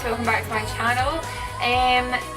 welcome back to my channel.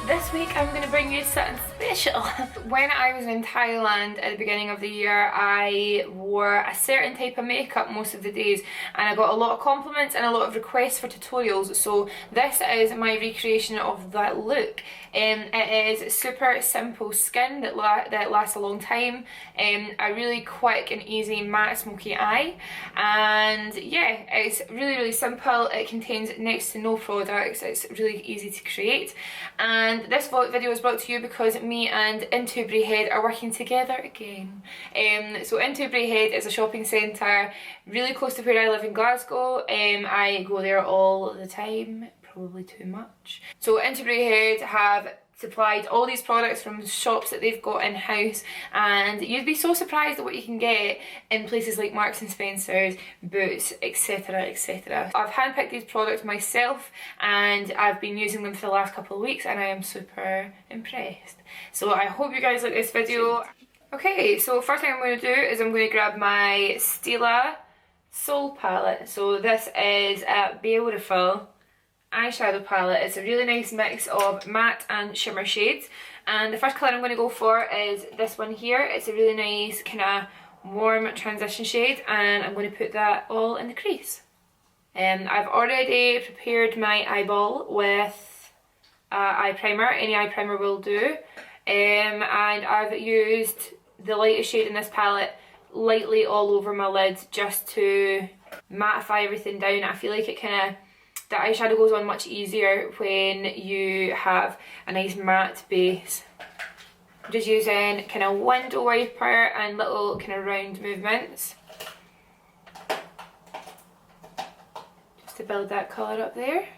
This week I'm going to bring you something special. When I was in Thailand at the beginning of the year, I wore a certain type of makeup most of the days and I got a lot of compliments and a lot of requests for tutorials, so this is my recreation of that look. It is super simple skin that lasts a long time, a really quick and easy matte smoky eye, and yeah, it's really simple. It contains next to no products, it's really easy to create. And this video is brought to you because me and Into Braehead are working together again. So Into Braehead is a shopping centre really close to where I live in Glasgow. I go there all the time, probably too much. So Into Braehead have supplied all these products from shops that they've got in-house, and you'd be so surprised at what you can get in places like Marks and Spencer's, Boots, etc, etc. I've handpicked these products myself and I've been using them for the last couple of weeks and I am super impressed. So I hope you guys like this video. Okay, so first thing I'm going to do is I'm going to grab my Stila Soul palette. So this is a beautiful eyeshadow palette. It's a really nice mix of matte and shimmer shades, and the first colour I'm going to go for is this one here. It's a really nice kind of warm transition shade and I'm going to put that all in the crease. I've already prepared my eyeball with eye primer. Any eye primer will do, and I've used the lightest shade in this palette lightly all over my lid just to mattify everything down. I feel like it kind of, the eyeshadow goes on much easier when you have a nice matte base. I'm just using kind of window wiper and little kind of round movements just to build that colour up there.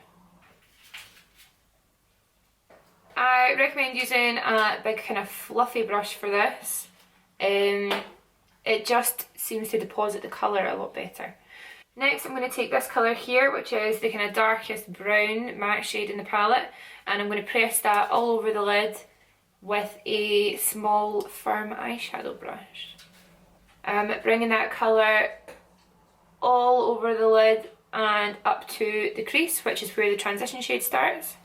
I recommend using a big kind of fluffy brush for this. It just seems to deposit the colour a lot better. Next I'm going to take this colour here, which is the kind of darkest brown matte shade in the palette, and I'm going to press that all over the lid with a small firm eyeshadow brush. I'm bringing that colour all over the lid and up to the crease, which is where the transition shade starts.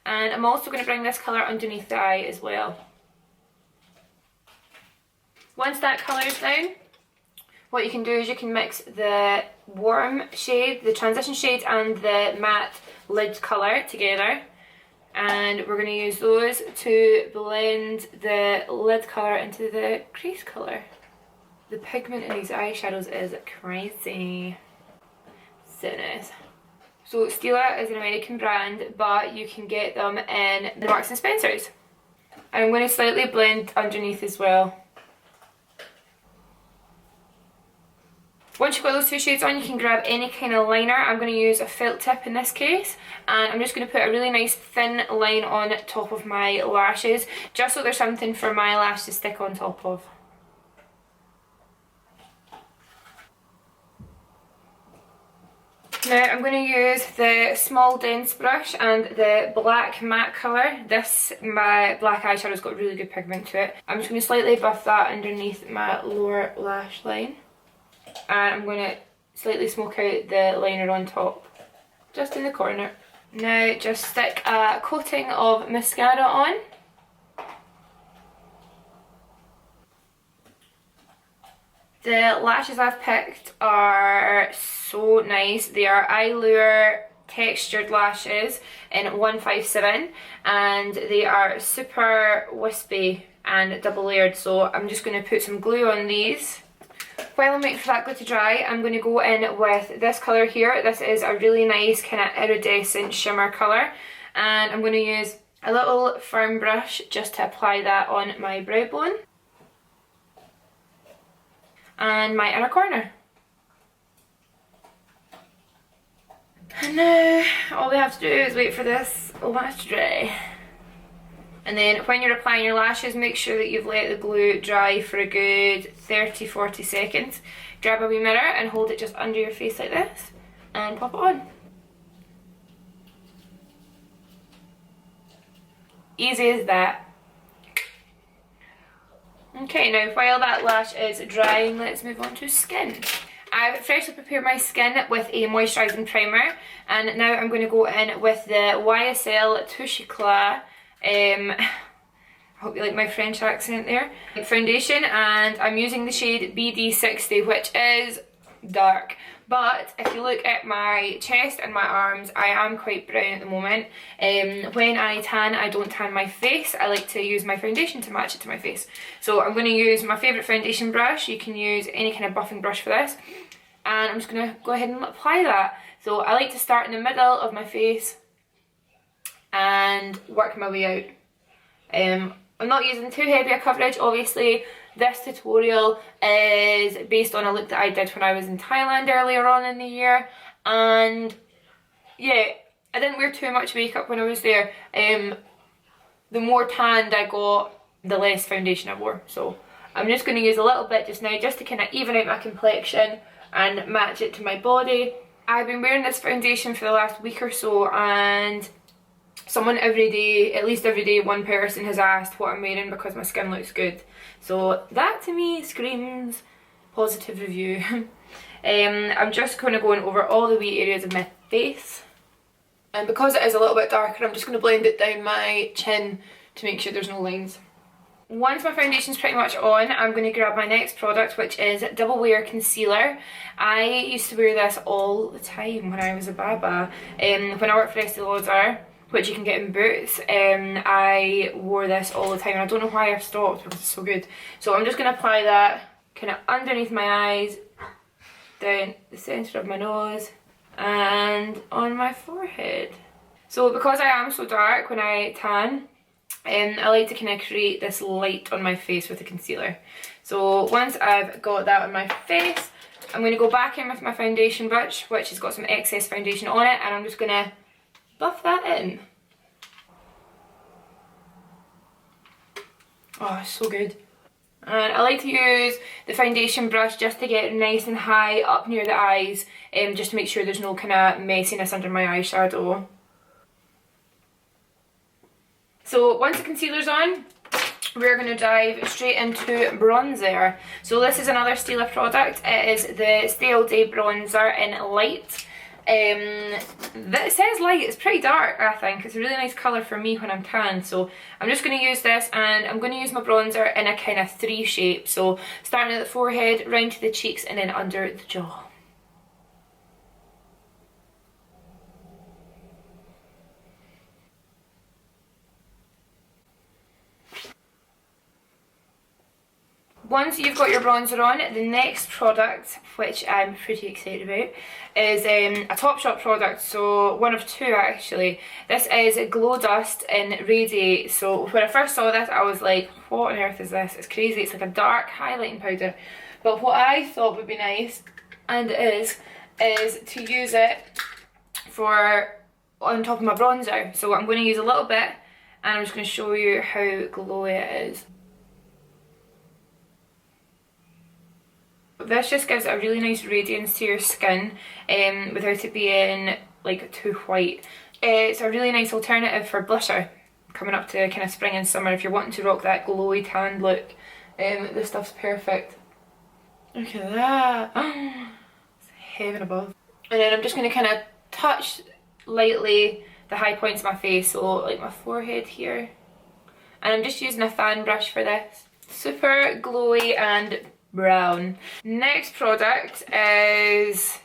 And I'm also going to bring this colour underneath the eye as well. Once that colour is down, what you can do is you can mix the warm shade, the transition shade, and the matte lid colour together, and we're going to use those to blend the lid colour into the crease colour. The pigment in these eyeshadows is crazy. So nice. So Stila is an American brand, but you can get them in the Marks and Spencer's. I'm going to slightly blend underneath as well. Once you've got those two shades on, you can grab any kind of liner. I'm going to use a felt tip in this case, and I'm just going to put a really nice thin line on top of my lashes, just so there's something for my lash to stick on top of. Now I'm going to use the small dense brush and the black matte colour. My black eyeshadow's got really good pigment to it. I'm just going to slightly buff that underneath my lower lash line. And I'm going to slightly smoke out the liner on top, just in the corner. Now just stick a coating of mascara on. The lashes I've picked are so nice. They are Eyelure textured lashes in 157, and they are super wispy and double layered, so I'm just going to put some glue on these. While I'm waiting for that glue to dry, I'm going to go in with this colour here. This is a really nice kind of iridescent shimmer colour, and I'm going to use a little firm brush just to apply that on my brow bone and my inner corner. And now all we have to do is wait for this lash to dry. And then when you're applying your lashes, make sure that you've let the glue dry for a good 30-40 seconds. Grab a wee mirror and hold it just under your face like this and pop it on. Easy as that. Okay, now while that lash is drying, let's move on to skin. I've freshly prepared my skin with a moisturising primer, and now I'm going to go in with the YSL Touche Éclat, I hope you like my French accent there, foundation, and I'm using the shade BD60, which is dark. But if you look at my chest and my arms, I am quite brown at the moment. When I tan, I don't tan my face. I like to use my foundation to match it to my face. So I'm going to use my favourite foundation brush. You can use any kind of buffing brush for this. And I'm just going to go ahead and apply that. So I like to start in the middle of my face and work my way out. I'm not using too heavy a coverage, obviously. This tutorial is based on a look that I did when I was in Thailand earlier on in the year, and yeah, I didn't wear too much makeup when I was there. The more tanned I got, the less foundation I wore, so I'm just going to use a little bit just now just to kind of even out my complexion and match it to my body. I've been wearing this foundation for the last week or so, and someone every day, at least every day, one person has asked what I'm wearing because my skin looks good. So that to me screams positive review. I'm just kind of going over all the wee areas of my face. And because it is a little bit darker, I'm just going to blend it down my chin to make sure there's no lines. Once my foundation's pretty much on, I'm going to grab my next product, which is Double Wear Concealer. I used to wear this all the time when I was a baba. When I worked for Estee Lauder, which you can get in Boots, I wore this all the time, and I don't know why I've stopped because it's so good. So I'm just going to apply that kind of underneath my eyes, down the centre of my nose, and on my forehead. So because I am so dark when I tan, I like to kind of create this light on my face with the concealer. So once I've got that on my face, I'm going to go back in with my foundation brush, which has got some excess foundation on it, and I'm just going to buff that in. Oh, so good. And I like to use the foundation brush just to get nice and high up near the eyes, just to make sure there's no kind of messiness under my eyeshadow. So once the concealer's on, we're going to dive straight into bronzer. So this is another Stila product. It is the Stay All Day Bronzer in Light. It says light, it's pretty dark, I think. It's a really nice colour for me when I'm tan, so I'm just going to use this, and I'm going to use my bronzer in a kind of 3 shape. So starting at the forehead, round to the cheeks, and then under the jaw. Once you've got your bronzer on, the next product, which I'm pretty excited about, is a Topshop product, so one of 2 actually. This is Glow Dust in Radiate. So when I first saw this, I was like, what on earth is this? It's crazy, it's like a dark highlighting powder. But what I thought would be nice, and it is to use it for on top of my bronzer. So I'm going to use a little bit, and I'm just going to show you how glowy it is. This just gives a really nice radiance to your skin without it being like too white. It's a really nice alternative for blusher coming up to kind of spring and summer. If you're wanting to rock that glowy tan look, this stuff's perfect. Look at that. Oh, it's heaven above. And then I'm just going to kind of touch lightly the high points of my face, so like my forehead here. And I'm just using a fan brush for this. Super glowy and brown. Next product is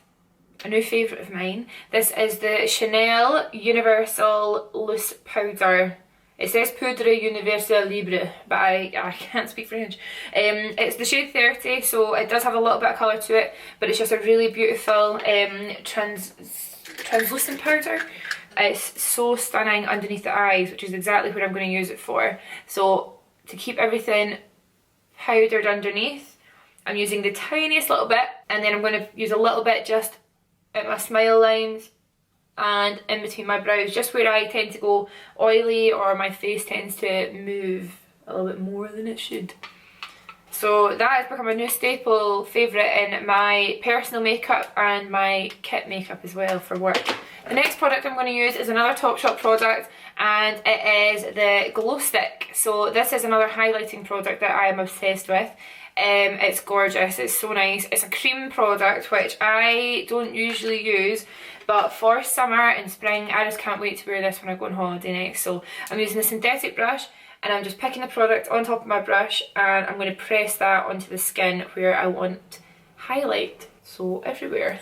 a new favourite of mine. This is the Chanel Universal Loose Powder. It says Poudre Universelle Libre, but I can't speak French. It's the shade 30, so it does have a little bit of colour to it, but it's just a really beautiful translucent powder. It's so stunning underneath the eyes, which is exactly what I'm going to use it for. So to keep everything powdered underneath, I'm using the tiniest little bit, and then I'm going to use a little bit just at my smile lines and in between my brows, just where I tend to go oily or my face tends to move a little bit more than it should. So that has become a new staple favourite in my personal makeup and my kit makeup as well for work. The next product I'm going to use is another Topshop product, and it is the glow stick. So this is another highlighting product that I am obsessed with. It's gorgeous, it's so nice. It's a cream product which I don't usually use, but for summer and spring I just can't wait to wear this when I go on holiday next. So I'm using a synthetic brush and I'm just picking the product on top of my brush and I'm going to press that onto the skin where I want highlight. So everywhere.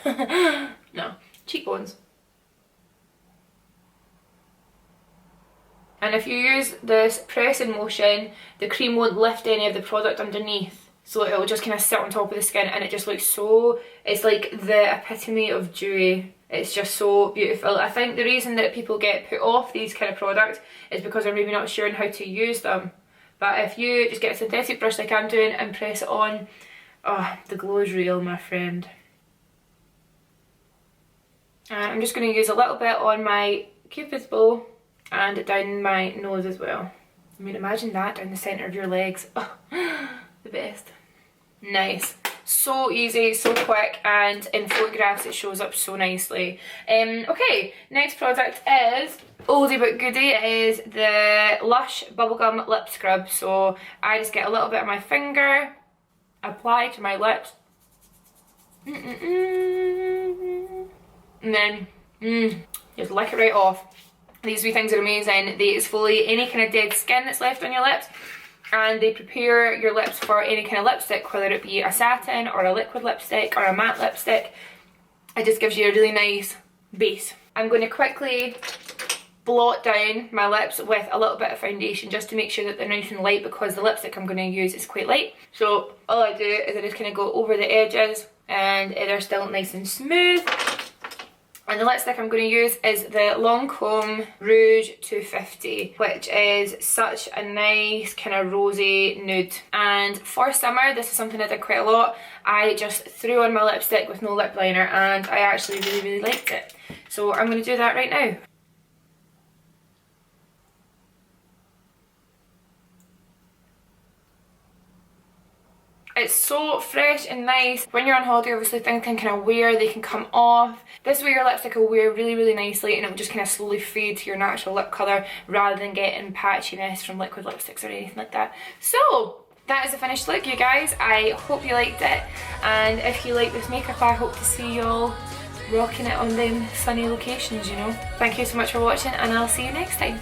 No, cheekbones. And if you use this pressing motion, the cream won't lift any of the product underneath. So it will just kind of sit on top of the skin and it just looks so, it's like the epitome of dewy. It's just so beautiful. I think the reason that people get put off these kind of products is because they're maybe not sure on how to use them. But if you just get a synthetic brush like I'm doing and press it on, oh, the glow is real, my friend. And I'm just going to use a little bit on my cupid's bow and down my nose as well. I mean, imagine that down the centre of your legs. Oh, the best. Nice. So easy, so quick, and in photographs it shows up so nicely. Okay, next product is oldie but goodie. It is the Lush Bubblegum Lip Scrub. So I just get a little bit of my finger, apply to my lips, and then just lick it right off. These three things are amazing. They exfoliate any kind of dead skin that's left on your lips, and they prepare your lips for any kind of lipstick, whether it be a satin or a liquid lipstick or a matte lipstick. It just gives you a really nice base. I'm going to quickly blot down my lips with a little bit of foundation just to make sure that they're nice and light, because the lipstick I'm going to use is quite light. So all I do is I just kind of go over the edges and they're still nice and smooth. And the lipstick I'm going to use is the Lancome Rouge 250, which is such a nice kind of rosy nude. And for summer, this is something I did quite a lot. I just threw on my lipstick with no lip liner and I actually really liked it. So I'm going to do that right now. It's so fresh and nice. When you're on holiday, obviously things can kind of wear, they can come off. This way your lipstick will wear really nicely and it will just kind of slowly fade to your natural lip colour rather than getting patchiness from liquid lipsticks or anything like that. So that is the finished look, you guys. I hope you liked it, and if you like this makeup, I hope to see y'all rocking it on them sunny locations, you know. Thank you so much for watching and I'll see you next time.